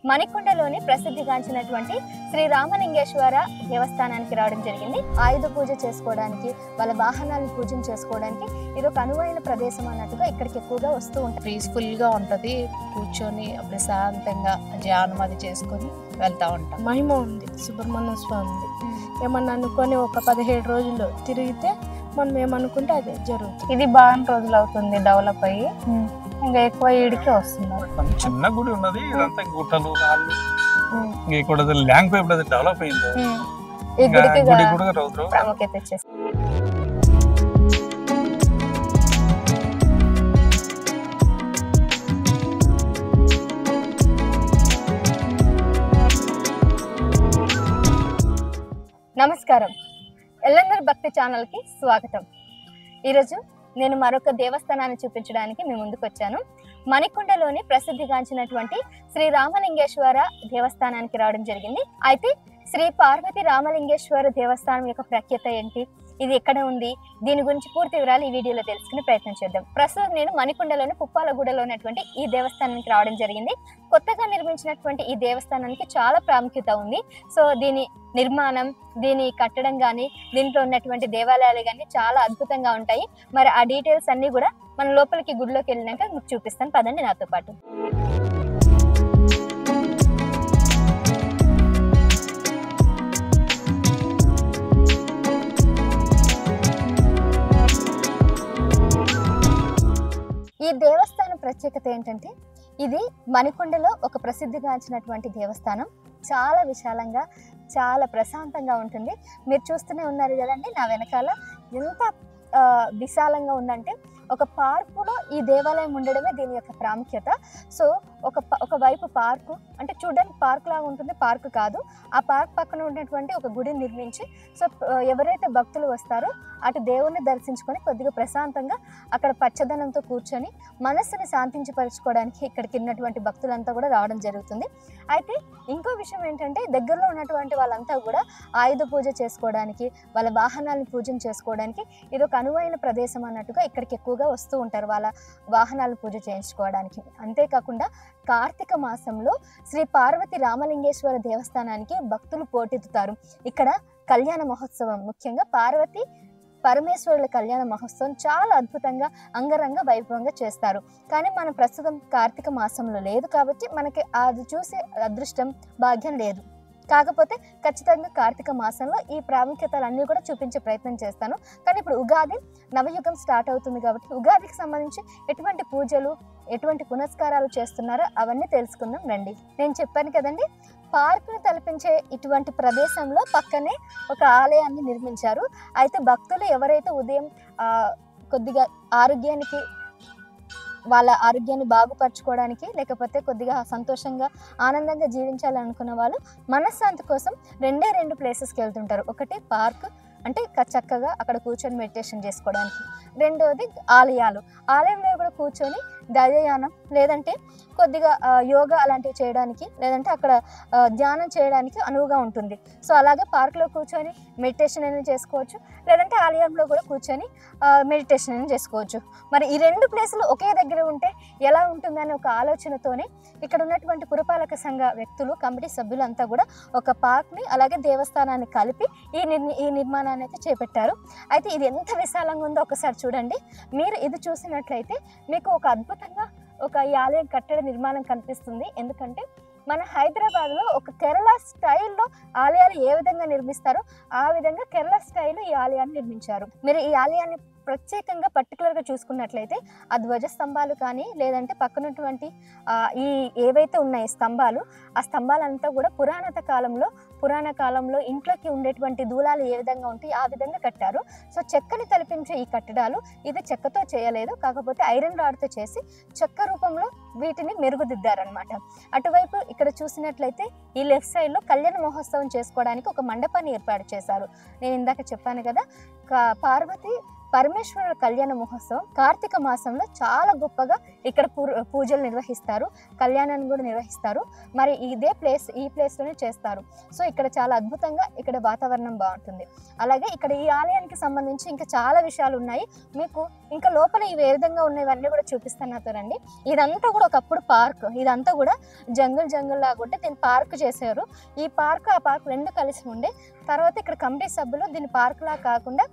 మణికొండలోని ప్రసిద్ధిగాంచినటువంటి శ్రీ రామలింగేశ్వర దేవస్థానానికి రావడం జరిగింది. ఆయుధ పూజ చేసుకోవడానికి, వాళ్ళ వాహనాలను పూజన చేసుకోవడానికి ఇది ఒక అనువైన ప్రదేశం అన్నట్టుగా ఇక్కడికి ఎక్కువగా వస్తూ ఉంటారు. పీస్ఫుల్ గా ఉంటది, కూర్చొని ప్రశాంతంగా ధ్యానం అది చేసుకొని వెళ్తా ఉంటాం. మహిమ ఉంది, సుబ్రహ్మణ్య స్వామిది. ఏమన్నా అనుకొని ఒక 17 రోజులు తిరిగితే మనం ఏమనుకుంటే అదే జరుగుతుంది. ఇది బాగా రోజులు అవుతుంది డెవలప్ అయ్యి, ఇంకా ఎక్కువ ఈడికి వస్తున్నారు. చిన్న గుడి ఉన్నది, ఇదంతా గుట్టలు రాళ్ళు, ఇక్కడ ల్యాండ్ ఎప్పుడైతే డెవలప్ అయిందో ఈ గుడికి గుడి కూడా రోజు ప్రాముఖ్యత ఇచ్చేస్తారు. నమస్కారం, ఎల్లందరి భక్తి ఛానల్ కి స్వాగతం. ఈరోజు నేను మరొక దేవస్థానాన్ని చూపించడానికి మీ ముందుకు వచ్చాను. మణికొండలోని ప్రసిద్ధిగాంచినటువంటి శ్రీ రామలింగేశ్వర దేవస్థానానికి రావడం జరిగింది. అయితే శ్రీ పార్వతి రామలింగేశ్వర దేవస్థానం యొక్క ప్రఖ్యాత ఏంటి, ఇది ఎక్కడ ఉంది, దీని గురించి పూర్తి వివరాలు ఈ వీడియోలో తెలుసుకునే ప్రయత్నం చేద్దాం. ప్రస్తుతం నేను మణికొండలోని పుప్పాలగూడలో ఉన్నటువంటి ఈ దేవస్థానానికి రావడం జరిగింది. కొత్తగా నిర్మించినటువంటి ఈ దేవస్థానానికి చాలా ప్రాముఖ్యత ఉంది. సో దీని నిర్మాణం, దీని కట్టడం కానీ, దీంట్లో ఉన్నటువంటి దేవాలయాలు కానీ చాలా అద్భుతంగా ఉంటాయి. మరి ఆ డీటెయిల్స్ అన్ని కూడా మన లోపలికి గుడిలోకి వెళ్ళినాక మీకు చూపిస్తాను, పదండి నాతో పాటు. ఈ దేవస్థానం ప్రత్యేకత ఏంటంటే, ఇది మణికొండలో ఒక ప్రసిద్ధిగాంచినటువంటి దేవస్థానం. చాలా విశాలంగా, చాలా ప్రశాంతంగా ఉంటుంది. మీరు చూస్తూనే ఉన్నారు కదండి, నా వెనకాల ఎంత విశాలంగా ఉందంటే, ఒక పార్కులో ఈ దేవాలయం ఉండడమే దీని యొక్క ప్రాముఖ్యత. సో ఒకవైపు పార్కు అంటే చూడడానికి పార్క్ లాగా ఉంటుంది, పార్కు కాదు. ఆ పార్క్ పక్కన ఉన్నటువంటి ఒక గుడిని నిర్మించి, సో ఎవరైతే భక్తులు వస్తారో అటు దేవుణ్ణి దర్శించుకొని కొద్దిగా ప్రశాంతంగా అక్కడ పచ్చదనంతో కూర్చొని మనస్సుని శాంతించపరచుకోవడానికి ఇక్కడికి ఉన్నటువంటి భక్తులంతా కూడా రావడం జరుగుతుంది. అయితే ఇంకో విషయం ఏంటంటే, దగ్గరలో ఉన్నటువంటి వాళ్ళంతా కూడా ఆయుధ పూజ చేసుకోవడానికి, వాళ్ళ వాహనాలను పూజన చేసుకోవడానికి ఇది ఒక అనువైన ప్రదేశం అన్నట్టుగా ఇక్కడికి ఎక్కువగా వస్తూ ఉంటారు, వాళ్ళ వాహనాలను పూజ చేయించుకోవడానికి. అంతేకాకుండా కార్తీక మాసంలో శ్రీ పార్వతి రామలింగేశ్వర దేవస్థానానికి భక్తులు పోటెత్తుతారు. ఇక్కడ కళ్యాణ మహోత్సవం, ముఖ్యంగా పార్వతి పరమేశ్వరుల కళ్యాణ మహోత్సవం చాలా అద్భుతంగా అంగరంగ వైభవంగా చేస్తారు. కానీ మనం ప్రస్తుతం కార్తీక మాసంలో లేదు కాబట్టి మనకి అది చూసే అదృష్టం, భాగ్యం లేదు. కాకపోతే ఖచ్చితంగా కార్తీక మాసంలో ఈ ప్రాముఖ్యతలన్నీ కూడా చూపించే ప్రయత్నం చేస్తాను. కానీ ఇప్పుడు ఉగాది నవయుగం స్టార్ట్ అవుతుంది కాబట్టి ఉగాదికి సంబంధించి ఎటువంటి పూజలు, ఎటువంటి పునస్కారాలు చేస్తున్నారో అవన్నీ తెలుసుకుందాం రండి. నేను చెప్పాను కదండి, పార్కును తలపించే ఇటువంటి ప్రదేశంలో పక్కనే ఒక ఆలయాన్ని నిర్మించారు. అయితే భక్తులు ఎవరైతే ఉదయం కొద్దిగా వాళ్ళ ఆరోగ్యాన్ని బాగుపరచుకోవడానికి, లేకపోతే కొద్దిగా సంతోషంగా ఆనందంగా జీవించాలనుకున్న వాళ్ళు మనశ్శాంతి కోసం 2 ప్లేసెస్కి వెళ్తుంటారు. ఒకటి పార్క్, అంటే చక్కగా అక్కడ కూర్చొని మెడిటేషన్ చేసుకోవడానికి. రెండవది ఆలయంలో కూడా కూర్చొని దైవయానం, లేదంటే కొద్దిగా యోగా అలాంటివి చేయడానికి, లేదంటే అక్కడ ధ్యానం చేయడానికి అనువుగా ఉంటుంది. సో అలాగే పార్క్లో కూర్చొని మెడిటేషన్ అనేది చేసుకోవచ్చు, లేదంటే ఆలయంలో కూడా కూర్చొని మెడిటేషన్ అనేది చేసుకోవచ్చు. మరి ఈ 2 ప్లేసులు ఒకే దగ్గర ఉంటే ఎలా ఉంటుందనే ఒక ఆలోచనతోనే ఇక్కడ ఉన్నటువంటి పురపాలక సంఘ వ్యక్తులు, కమిటీ సభ్యులంతా కూడా ఒక పార్క్ని అలాగే దేవస్థానాన్ని కలిపి ఈ నిర్మాణాన్ని అయితే చేపట్టారు. అయితే ఇది ఎంత విశాలంగా ఉందో ఒకసారి చూడండి. మీరు ఇది చూసినట్లయితే మీకు ఒక అద్భుతంగా ఈ ఆలయం కట్టడ నిర్మాణం కనిపిస్తుంది. ఎందుకంటే మన హైదరాబాద్లో ఒక కేరళ స్టైల్లో ఆలయాలు ఏ విధంగా నిర్మిస్తారో ఆ విధంగా కేరళ స్టైల్లో ఈ ఆలయాన్ని నిర్మించారు. మీరు ఈ ఆలయాన్ని ప్రత్యేకంగా పర్టికులర్గా చూసుకున్నట్లయితే ఆ ధ్వజ స్తంభాలు కానీ, లేదంటే పక్కనటువంటి ఈ ఏవైతే ఉన్నాయి స్తంభాలు, ఆ స్తంభాలంతా కూడా పురాణ కాలంలో ఇంట్లోకి ఉండేటువంటి దూలాలు ఏ విధంగా ఉంటాయి ఆ విధంగా కట్టారు. సో చెక్కని తలపించే ఈ కట్టడాలు ఇది చెక్కతో చేయలేదు, కాకపోతే ఐరన్ రాడ్తో చేసి చెక్క రూపంలో వీటిని మెరుగుదిద్దారనమాట. అటువైపు ఇక్కడ చూసినట్లయితే ఈ లెఫ్ట్ సైడ్లో కళ్యాణ మహోత్సవం చేసుకోవడానికి ఒక మండపాన్ని ఏర్పాటు చేశారు. నేను ఇందాక చెప్పాను కదా, పార్వతి పరమేశ్వరుల కళ్యాణ మహోత్సవం కార్తీక మాసంలో చాలా గొప్పగా ఇక్కడ పూజలు నిర్వహిస్తారు, కళ్యాణాన్ని కూడా నిర్వహిస్తారు. మరి ఈ ప్లేస్లోనే చేస్తారు. సో ఇక్కడ చాలా అద్భుతంగా ఇక్కడ వాతావరణం బాగుంటుంది. అలాగే ఇక్కడ ఈ ఆలయానికి సంబంధించి ఇంకా చాలా విషయాలు ఉన్నాయి. మీకు ఇంకా లోపల ఇవి ఏ విధంగా ఉన్నవన్నీ కూడా చూపిస్తాను, నాతో రండి. ఇదంతా కూడా ఒకప్పుడు పార్క్, ఇదంతా కూడా జంగుల్ లాగా ఉంటే దీన్ని పార్క్ చేశారు. ఈ పార్క్ ఆ పార్క్ రెండు కలిసి ఉండే తర్వాత ఇక్కడ కమిటీ సభ్యులు దీన్ని పార్క్ లా కాకుండా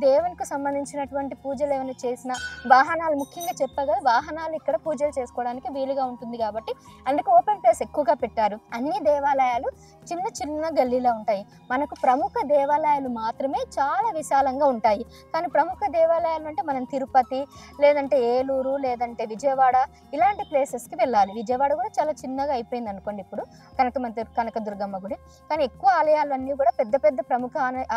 దేవునికి సంబంధించినటువంటి పూజలు ఏమైనా చేసిన వాహనాలు, ముఖ్యంగా చెప్పగా వాహనాలు ఇక్కడ పూజలు చేసుకోవడానికి వీలుగా ఉంటుంది కాబట్టి అందుకు ఓపెన్ ప్లేస్ ఎక్కువగా పెట్టారు. అన్ని దేవాలయాలు చిన్న చిన్న గల్లీలో ఉంటాయి. మనకు ప్రముఖ దేవాలయాలు మాత్రమే చాలా విశాలంగా ఉంటాయి. కానీ ప్రముఖ దేవాలయాలు అంటే మనం తిరుపతి, లేదంటే ఏలూరు, లేదంటే విజయవాడ ఇలాంటి ప్లేసెస్కి వెళ్ళాలి. విజయవాడ కూడా చాలా చిన్నగా అయిపోయింది అనుకోండి ఇప్పుడు, కనకదుర్గమ్మ గుడి. కానీ ఎక్కువ ఆలయాలు అన్నీ కూడా పెద్ద పెద్ద ప్రముఖ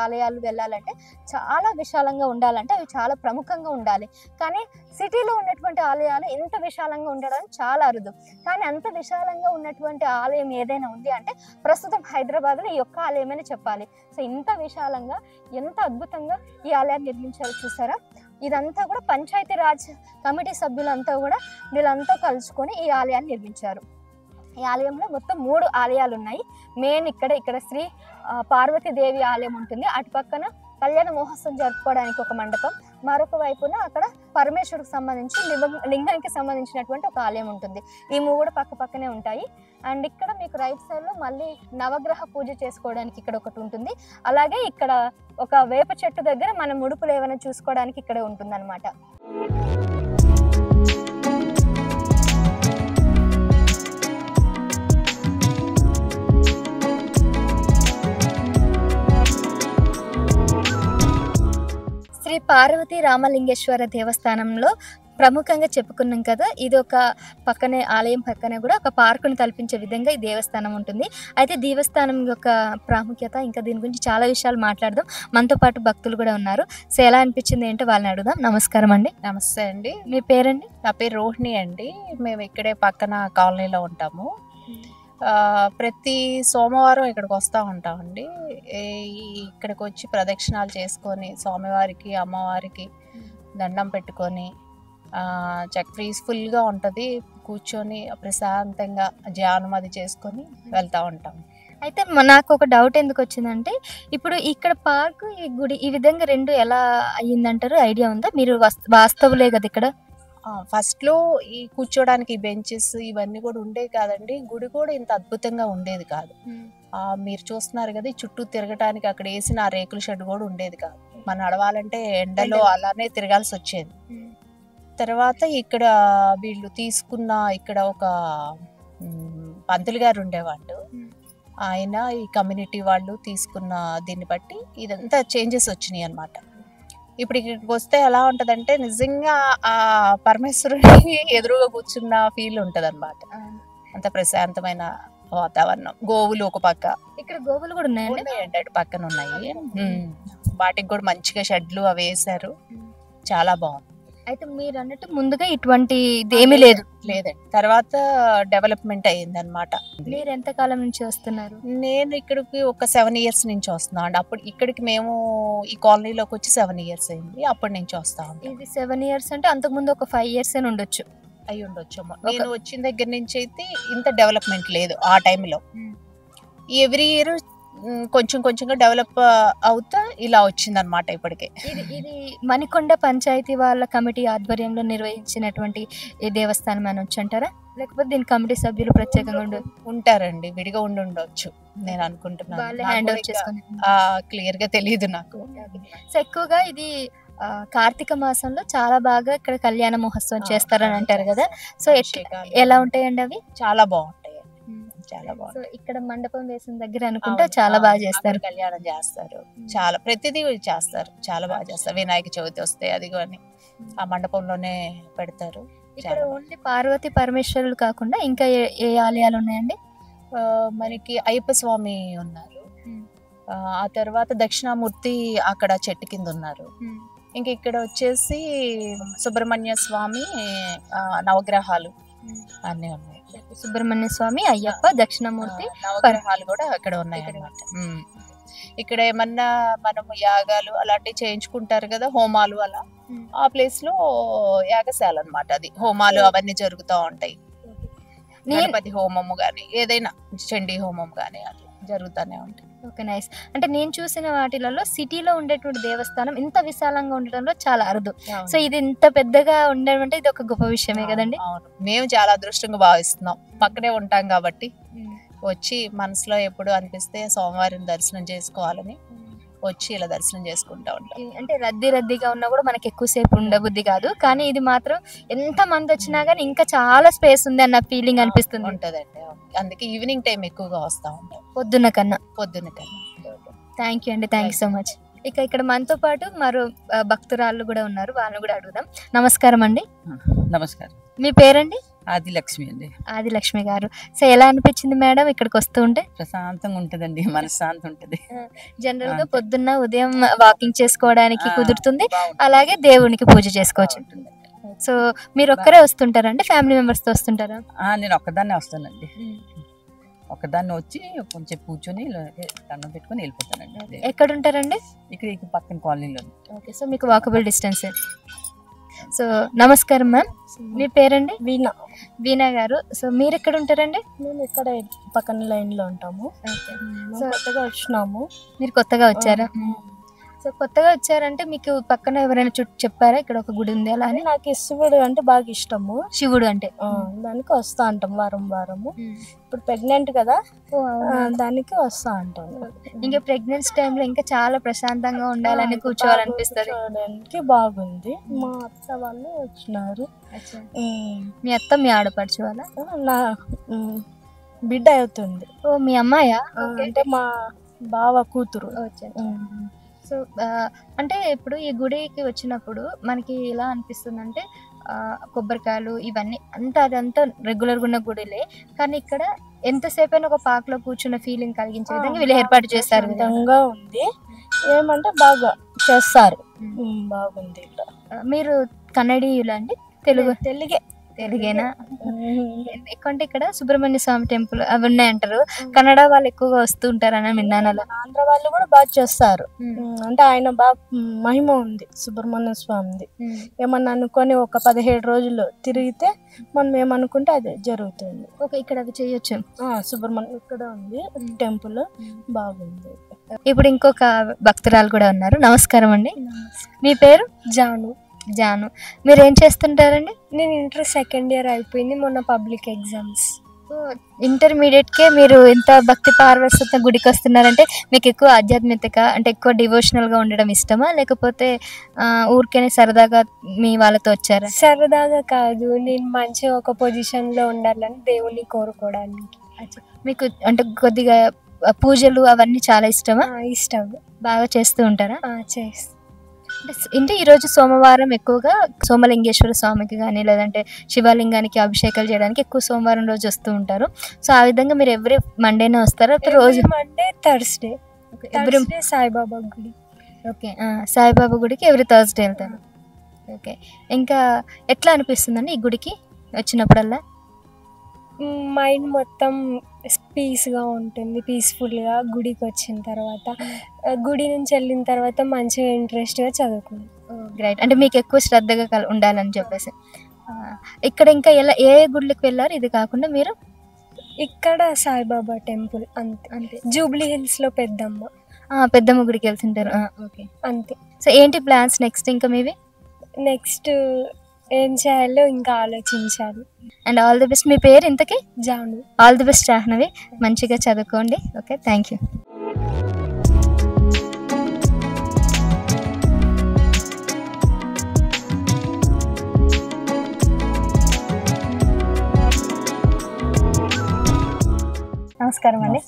ఆలయాలు వెళ్ళాలంటే చాలా విశాలంగా ఉండాలంటే అవి చాలా ప్రముఖంగా ఉండాలి. కానీ సిటీలో ఉన్నటువంటి ఆలయాలు ఇంత విశాలంగా ఉండడం చాలా అరుదు. కానీ అంత విశాలంగా ఉన్నటువంటి ఆలయం ఏదైనా ఉంది అంటే ప్రస్తుతం హైదరాబాద్లో ఈ యొక్క ఆలయమని చెప్పాలి. సో ఇంత విశాలంగా ఎంత అద్భుతంగా ఈ ఆలయాన్ని నిర్మించారు చూసారా. ఇదంతా కూడా పంచాయతీరాజ్ కమిటీ సభ్యులంతా కూడా వీళ్ళంతా కలుసుకొని ఈ ఆలయాన్ని నిర్మించారు. ఈ ఆలయంలో మొత్తం 3 ఆలయాలు ఉన్నాయి. మెయిన్ ఇక్కడ శ్రీ పార్వతీదేవి ఆలయం ఉంటుంది. అటు పక్కన కళ్యాణ మహోత్సవం జరుపుకోవడానికి ఒక మండపం, మరొక వైపున అక్కడ పరమేశ్వరుడికి సంబంధించి లింగానికి సంబంధించినటువంటి ఒక ఆలయం ఉంటుంది. ఈ 3 పక్క పక్కనే ఉంటాయి. అండ్ ఇక్కడ మీకు రైట్ సైడ్ లో మళ్ళీ నవగ్రహ పూజ చేసుకోవడానికి ఇక్కడ ఒకటి ఉంటుంది. అలాగే ఇక్కడ ఒక వేప చెట్టు దగ్గర మన ముడుపులు ఏమైనా చూసుకోవడానికి ఇక్కడ ఉంటుంది అనమాట. శ్రీ పార్వతీ రామలింగేశ్వర దేవస్థానంలో ప్రముఖంగా చెప్పుకున్నాం కదా, ఇది ఒక పక్కనే ఆలయం పక్కనే కూడా ఒక పార్కును కల్పించే విధంగా ఈ దేవస్థానం ఉంటుంది. అయితే దేవస్థానం యొక్క ప్రాముఖ్యత ఇంకా దీని గురించి చాలా విషయాలు మాట్లాడదాం. మనతో పాటు భక్తులు కూడా ఉన్నారు. సో ఎలా అనిపించింది ఏంటో వాళ్ళని అడుగుదాం. నమస్కారం అండి. నమస్తే అండి. మీ పేరండి? నా పేరు రోహిణి అండి. మేము ఇక్కడే పక్కన కాలనీలో ఉంటాము. ప్రతి సోమవారం ఇక్కడికి వస్తూ ఉంటామండి. ఇక్కడికి వచ్చి ప్రదక్షిణాలు చేసుకొని స్వామివారికి అమ్మవారికి దండం పెట్టుకొని పీస్ఫుల్గా ఉంటుంది. కూర్చొని ప్రశాంతంగా ధ్యానం అది చేసుకొని వెళ్తూ ఉంటాం. అయితే నాకు ఒక డౌట్ ఎందుకు వచ్చిందంటే, ఇప్పుడు ఇక్కడ పార్క్ ఈ గుడి ఈ విధంగా రెండు ఎలా అయ్యిందంటారు? ఐడియా ఉందా? మీరు వాస్తవులే కదా ఇక్కడ. ఫస్ట్లో ఈ కూర్చోడానికి బెంచెస్ ఇవన్నీ కూడా ఉండేవి కాదండి. గుడి కూడా ఇంత అద్భుతంగా ఉండేది కాదు. మీరు చూస్తున్నారు కదా, చుట్టూ తిరగటానికి అక్కడ వేసిన ఆ రేకుల షెడ్ కూడా ఉండేది కాదు. మనం నడవాలంటే ఎండలో అలానే తిరగాల్సి వచ్చేది. తర్వాత ఇక్కడ వీళ్ళు తీసుకున్న ఇక్కడ ఒక పంతులు గారు ఉండేవాళ్ళు. ఆయన ఈ కమ్యూనిటీ వాళ్ళు తీసుకున్న దీన్ని బట్టి ఇదంతా చేంజెస్ వచ్చినాయి అన్నమాట. ఇప్పుడు ఇక్కడికి వస్తే ఎలా ఉంటదంటే నిజంగా ఆ పరమేశ్వరుడికి ఎదురుగా కూర్చున్న ఫీల్ ఉంటది అనమాట. అంత ప్రశాంతమైన వాతావరణం. గోవులు ఒక పక్క, ఇక్కడ గోవులు కూడా ఉన్నాయండి, అటు పక్కన ఉన్నాయి. వాటికి కూడా మంచిగా షెడ్లు అవి వేసారు. చాలా బాగుంది. అయితే మీరు అన్నట్టు ముందుగా ఇటువంటి ఏమీ లేదండి. తర్వాత డెవలప్మెంట్ అయ్యింది అనమాట. మీరు ఎంత కాలం నుంచి వస్తున్నారు? నేను ఇక్కడికి ఒక 7 years నుంచి వస్తున్నా అండి. అప్పుడు ఇక్కడికి మేము ఈ కాలనీలోకి వచ్చి 7 years అయింది. అప్పటి నుంచి వస్తా ఉంటాం. ఇది 7 years అంటే అంతకుముందు ఒక 5 years అని ఉండొచ్చు. అయి ఉండొచ్చు. నేను వచ్చిన దగ్గర నుంచి అయితే ఇంత డెవలప్మెంట్ లేదు ఆ టైంలో. ఎవ్రీ ఇయర్ కొంచెం కొంచెంగా డెవలప్ అవుతా ఇలా వచ్చింది అనమాట. ఇప్పటికే ఇది మణికొండ పంచాయతీ వాళ్ళ కమిటీ ఆధ్వర్యంలో నిర్వహించినటువంటి ఈ దేవస్థానం అని వచ్చంటారా, లేకపోతే దీని కమిటీ సభ్యులు ప్రత్యేకంగా ఉంటారండి? విడిగా ఉండొచ్చు నేను అనుకుంటున్నాను. క్లియర్ గా తెలియదు నాకు. సో ఎక్కువగా ఇది కార్తీక మాసంలో చాలా బాగా ఇక్కడ కళ్యాణ మహోత్సవం చేస్తారని అంటారు కదా. సో ఎలా ఉంటాయండి అవి? చాలా బాగుంటాయి. చాలా బాగుంది. ఇక్కడ మండపం వేసిన దగ్గర అనుకుంటా చాలా బాగా చేస్తారు, కళ్యాణం చేస్తారు. చాలా ప్రతిదీ చేస్తారు, చాలా బాగా చేస్తారు. వినాయక చవితి వస్తే అది కానీ ఆ మండపంలోనే పెడతారు. ఇక్కడ ఓన్లీ పార్వతీ పరమేశ్వరులు కాకుండా ఇంకా ఏ ఆలయాలు ఉన్నాయండి? మనకి అయ్యప్ప స్వామి ఉన్నారు. ఆ తర్వాత దక్షిణామూర్తి అక్కడ చెట్టు కింద ఉన్నారు. ఇంక ఇక్కడ వచ్చేసి సుబ్రహ్మణ్య స్వామి నవగ్రహాలు అన్నీ ఉన్నాయి. సుబ్రహ్మణ్య స్వామి, అయ్యప్ప, దక్షిణామూర్తి నవగ్రహాలు కూడా అక్కడ ఉన్నాయి అన్నమాట. ఇక్కడ ఏమన్నా మనము యాగాలు అలాంటివి చేయించుకుంటారు కదా, హోమాలు అలా, ఆ ప్లేస్ లో యాగశాల అన్నమాట. అది హోమాలు అవన్నీ జరుగుతూ ఉంటాయి. గణపతి హోమము గాని ఏదైనా చండీ హోమం గాని అట్లా జరుగుతూనే ఉంటాయి. Okay, nice. అంటే నేను చూసిన వాటిలలో సిటీలో ఉండేటువంటి దేవస్థానం ఇంత విశాలంగా ఉండడంలో చాలా అరుదు. సో ఇది ఇంత పెద్దగా ఉండడం అంటే ఇది ఒక గొప్ప విషయమే కదండి. అవును, మేము చాలా అదృష్టంగా భావిస్తున్నాం. పక్కనే ఉంటాం కాబట్టి వచ్చి మనసులో ఎప్పుడు అనిపిస్తే సోమవారం దర్శనం చేసుకోవాలని వచ్చి ఇలా దర్శనం చేసుకుంటా ఉంటాం. అంటే రద్దీగా ఉన్నా కూడా మనకి ఎక్కువసేపు ఉండబుద్ధి కాదు, కానీ ఇది మాత్రం ఎంత మంది వచ్చినా కానీ ఇంకా చాలా స్పేస్ ఉంది అన్న ఫీలింగ్ అనిపిస్తుంది. ఉంటదండి, అందుకే ఈవినింగ్ టైం ఎక్కువగా వస్తా ఉంటాం, పొద్దున్న కన్నా. థ్యాంక్ యూ అండి, థ్యాంక్ యూ సో మచ్. ఇక ఇక్కడ మనతో పాటు మరో భక్తురాళ్ళు కూడా ఉన్నారు, వాళ్ళని కూడా అడుగుదాం. నమస్కారం అండి. నమస్కారం. మీ పేరండి? ఆదిలక్ష్మి అండి. ఆదిలక్ష్మి గారు. సో ఎలా అనిపించింది మేడం ఇక్కడికి వస్తూ ఉంటే? ప్రశాంతంగా ఉంటదండి, మనశ్శాంతి ఉంటది. జనరల్ గా పొద్దున్న ఉదయం వాకింగ్ చేసుకోవడానికి కుదురుతుంది, అలాగే దేవునికి పూజ చేసుకోవచ్చు. సో మీరు ఒక్కరే వస్తుంటారండి, ఫ్యామిలీ మెంబర్స్ తో వస్తుంటారా? నేను ఒక్కదాన్నే వస్తానండి. ఒక్కదాన్ని వచ్చి కొంచెం కూర్చొని దండం పెట్టుకొని వెళ్ళిపోతానండి. ఎక్కడ ఉంటారండి? ఇక్కడ పక్కన కాలనీలో. ఓకే, సో మీకు వాకబుల్ డిస్టెన్స్. సో నమస్కారం మ్యామ్, మీ పేరండి? వీణా. వీణా గారు. సో మీరు ఎక్కడ ఉంటారండి? మేము ఇక్కడ పక్కన లైన్ లో ఉంటాము. సో కొత్తగా వచ్చినాము. మీరు కొత్తగా వచ్చారా? సో కొత్తగా వచ్చారంటే మీకు పక్కన ఎవరైనా చుట్టూ చెప్పారా ఇక్కడ ఒక గుడి ఉంది అలా అని? నాకు శివుడు అంటే బాగా ఇష్టము. శివుడు అంటే దానికి వస్తా అంటాం వారము. ఇప్పుడు ప్రెగ్నెంట్ కదా, దానికి వస్తా అంటాను. ఇంకా ప్రెగ్నెన్సీ టైంలో ఇంకా చాలా ప్రశాంతంగా ఉండాలని కూర్చోవాలనిపిస్తుంది. చూడడానికి బాగుంది. మా అత్త వాళ్ళు వచ్చినారు. మీ అత్త మీ ఆడపడుచు వాళ్ళ? నా బిడ్డ అవుతుంది. ఓ మీ అమ్మాయా? అంటే మా బావ కూతురు. సో అంటే ఇప్పుడు ఈ గుడికి వచ్చినప్పుడు మనకి ఎలా అనిపిస్తుంది అంటే కొబ్బరికాయలు ఇవన్నీ అదంతా రెగ్యులర్గా ఉన్న గుడిలే, కానీ ఇక్కడ ఎంతసేపు అయినా ఒక పార్క్ లో కూర్చున్న ఫీలింగ్ కలిగించే విధంగా వీళ్ళు ఏర్పాటు చేస్తారు. విధంగా ఉంది, ఏమంటే బాగా చేస్తారు, బాగుంది. మీరు కన్నడీయులా అండి? తెలుగేనా? ఎక్కువంటే ఇక్కడ సుబ్రహ్మణ్య స్వామి టెంపుల్ అవి ఉన్నాయంటారు, కన్నడ వాళ్ళు ఎక్కువగా వస్తూ ఉంటారని విన్నాను. అలా ఆంధ్ర వాళ్ళు కూడా బాగా చేస్తారు. అంటే ఆయన బాగా మహిమ ఉంది సుబ్రహ్మణ్య స్వామిది. ఏమన్నా అనుకొని ఒక 17 రోజులు తిరిగితే మనం ఏమనుకుంటే అది జరుగుతుంది. ఓకే, ఇక్కడ అవి చేయొచ్చు. సుబ్రహ్మణ్యం ఇక్కడ ఉంది టెంపుల్, బాగుంది. ఇప్పుడు ఇంకొక భక్తురాలు కూడా ఉన్నారు. నమస్కారం అండి. మీ పేరు? జాను. మీరు ఏం చేస్తుంటారండి? నేను ఇంటర్ సెకండ్ ఇయర్ అయిపోయింది, మొన్న పబ్లిక్ ఎగ్జామ్స్. ఇంటర్మీడియట్కే మీరు ఇంత భక్తి పార్వశత గుడికి వస్తున్నారంటే మీకు ఎక్కువ ఆధ్యాత్మికత అంటే ఎక్కువ డివోషనల్గా ఉండడం ఇష్టమా, లేకపోతే ఊరికేనే సరదాగా మీ వాళ్ళతో వచ్చారా? సరదాగా కాదు, నేను మంచిగా ఒక పొజిషన్లో ఉండాలని దేవుని కోరుకోవడానికి. మీకు అంటే కొద్దిగా పూజలు అవన్నీ చాలా ఇష్టమా? ఇష్టం. బాగా చేస్తూ ఉంటారా? చేస్తాను. అంటే ఈరోజు సోమవారం ఎక్కువగా సోమలింగేశ్వర స్వామికి కానీ లేదంటే శివలింగానికి అభిషేకాలు చేయడానికి ఎక్కువ సోమవారం రోజు వస్తూ ఉంటారు. సో ఆ విధంగా మీరు ఎవ్రీ మండేనే వస్తారా? రోజు మండే, థర్స్డే సాయిబాబా గుడి. ఓకే, సాయిబాబా గుడికి ఎవ్రీ థర్స్డే వెళ్తారు. ఓకే, ఇంకా ఎట్లా అనిపిస్తుందండి ఈ గుడికి వచ్చినప్పుడల్లా? మైండ్ మొత్తం పీస్గా ఉంటుంది, పీస్ఫుల్గా. గుడికి వచ్చిన తర్వాత, గుడి నుంచి వెళ్ళిన తర్వాత మంచిగా ఇంట్రెస్ట్గా చదువుకుంటాం. గ్రేట్. అంటే మీకు ఎక్కువ శ్రద్ధగా ఉండాలని చెప్పేసి ఇక్కడ ఇంకా ఏ గుడికి వెళ్ళారు ఇది కాకుండా మీరు? ఇక్కడ సాయిబాబా టెంపుల్ అంతే. జూబ్లీ హిల్స్లో పెద్దమ్మ గుడికి వెళ్తుంటారు. ఓకే, అంతే. సో ఏంటి ప్లాన్స్ నెక్స్ట్ ఇంకా మీవి? నెక్స్ట్ ఏం చేయాలో ఇంకా ఆలోచించాలి. And all the best. మీ పేరు ఇంతకీ? Janu. All the best Jahnavi, మంచిగా చదువుకోండి. Okay, thank you. నమస్కారం అండి.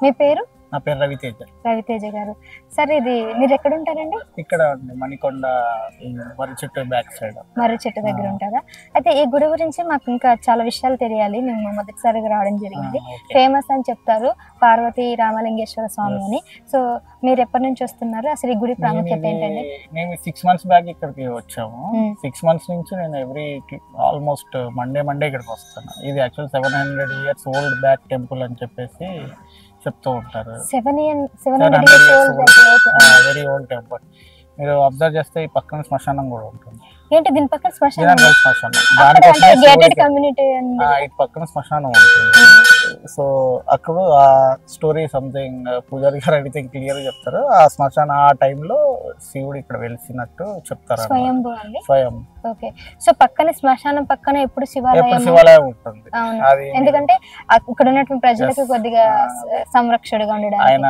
మీ పేరు? నా పేరు రవితేజ. రవితేజ గారు. సార్ ఇది మీరు ఎక్కడ ఉంటారండి? ఇక్కడ మణికొండ మర్రి చెట్టు బ్యాక్ సైడ్. మర్రి చెట్టు దగ్గర ఉంటారా? అయితే ఈ గుడి గురించి మాకు ఇంకా చాలా విషయాలు తెలియాలి. మేము మొదటిసారిగా రావడం జరిగింది. ఫేమస్ అని చెప్తారు పార్వతీ రామలింగేశ్వర స్వామి అని. సో మీరు ఎప్పటి నుంచి వస్తున్నారు, అసలు ఈ గుడి ప్రాముఖ్యత ఏంటండి? మేము 6 months బ్యాక్ ఇక్కడికి వచ్చాము. 6 months నుంచి నేను ఆల్మోస్ట్ మండే ఇక్కడికి వస్తాను. ఇది actual 700 years old back temple అని చెప్పేసి చెప్తూ ఉంటారు. 700 years old very old temple. మీరు అబ్జర్వ్ చేస్తే ఈ పక్కన శ్మశానం కూడా ఉంటుంది. ఏంటి దీని పక్కన శ్మశానం? దినాంగల్ శ్మశానం. అంటే గేటెడ్ దానికోసం కమ్యూనిటీ ఇటు పక్కన శ్మశానం ఉంటుంది. సో అక్కడ ఆ స్టోరీ సంథింగ్ పూజారి గారు ఎనీథింగ్ క్లియర్ చెప్తారు. ఆ శ్మశానం ఆ టైంలో శివుడు ఇక్కడ వెలిసినట్టు చెప్తారు. స్వయంభూ అండి. స్వయం. ఓకే. సో పక్కన శ్మశానం పక్కన ఎప్పుడు శివాలయం ఉంటుంది. అవును, ఎందుకంటే ఇక్కడ ఉన్నటువంటి ప్రజలకు కొద్దిగా సంరక్షణగా ఉండడానికి ఆయన